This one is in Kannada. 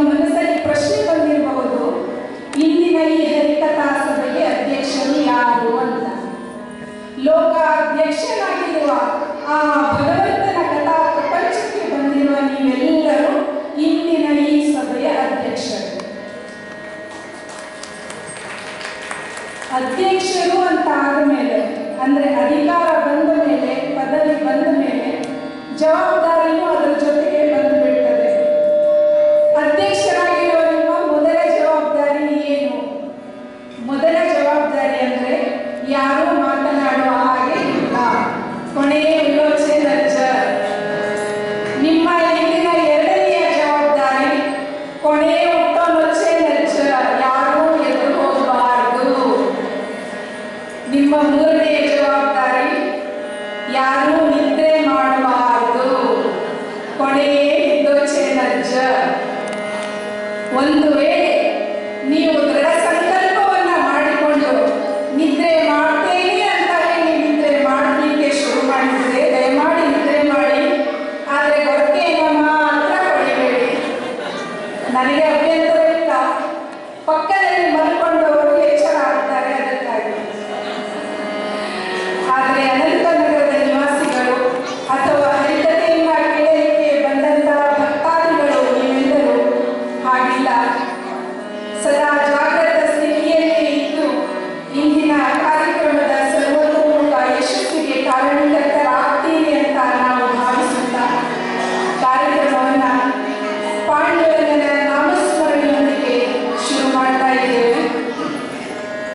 ಮನಸ್ಸಲ್ಲಿ ಪ್ರಶ್ನೆ ಬಂದಿರಬಹುದು, ಇಂದಿನ ಈ ಹರಿಕಥಾ ಸಭೆಗೆ ಅಧ್ಯಕ್ಷರು ಯಾರು ಅಂತ. ಲೋಕ ಅಧ್ಯಕ್ಷನಾಗಿರುವ ಆ ಭಗವಂತನ ಕಥಾ ಪ್ರಪಂಚಕ್ಕೆ ಬಂದಿರುವ ನೀವೆಲ್ಲರೂ ಇಂದಿನ ಈ ಸಭೆಯ ಅಧ್ಯಕ್ಷರು. ಅಧ್ಯಕ್ಷರು ಅಂತ ಆದಮೇಲೆ, ಅಂದ್ರೆ ಅಧಿಕಾರ ಬಂದ ಮೇಲೆ, ಪದವಿ ಬಂದ ಮೇಲೆ ಜವಾಬ್ದಾರಿಯೂ ಅದರ ಜೊತೆಗೆ ಬಂದು ಬಿಡ್ತದೆ. ಅಧ್ಯಕ್ಷರಾಗಿರುವ ನಿಮ್ಮ ಮೊದಲ ಜವಾಬ್ದಾರಿ ಏನು? ಮೊದಲ ಜವಾಬ್ದಾರಿ ಅಂದ್ರೆ ಯಾರು ಮಾತನಾಡುವ ಹಾಗೆ ಇಲ್ಲ, ಕೊನೆಯ ವಿಲೋಚನೆ ರಜ್ಜ. ನಿಮ್ಮ ಇಂದಿನ ಎರಡನೆಯ ಜವಾಬ್ದಾರಿ ಕೊನೆಯ ಹುಟ್ಟೊಲೊಚ್ಚೆ ರಜ್ಜ, ಯಾರೂ ಎದುರು ಹೋಗಬಾರದು. ನಿಮ್ಮ ಮೂರನೆಯ ಜವಾಬ್ದಾರಿ ಯಾರೂ ನಿದ್ರೆ ಮಾಡಬಾರದು, ಕೊನೆಯೇ ನಿದ್ದೋಚೆ ನಜ್ಜ. ಒಂದು ವೇಳೆ ನೀವು ದೃಢ ಸಂಕಲ್ಪವನ್ನ ಮಾಡಿಕೊಂಡು ನಿದ್ರೆ ಮಾಡ್ತೇನೆ ಅಂತ ಹೇಳಿ ನಿದ್ರೆ ಮಾಡಲಿಕ್ಕೆ ಶುರು ಮಾಡಿದ್ರೆ ದಯಮಾಡಿ ನಿದ್ರೆ ಮಾಡಿ, ಆದರೆ ಗೊರಕೆ ಮಾತ್ರ ಹೊಡಿಬೇಡಿ. ನನಗೆ ಅಭ್ಯಂತರ ಇಲ್ಲ, ಪಕ್ಕದಲ್ಲಿ ಮಲ್ಕೊಂಡವರು ಎಚ್ಚರ ಆಗ್ತಾರೆ ಅದಕ್ಕಾಗಿ. ಆದರೆ ಅನಂತ ನಗರದ ನಿವಾಸಿಗಳು ಅಥವಾ ಹರಿಕಥೆಯನ್ನ ಕೇಳಲಿಕ್ಕೆ ಬಂದಂತಹ ಭಕ್ತಾದಿಗಳು ನೀವೆಲ್ಲರೂ ಹಾಗಿಲ್ಲ. ಸದಾ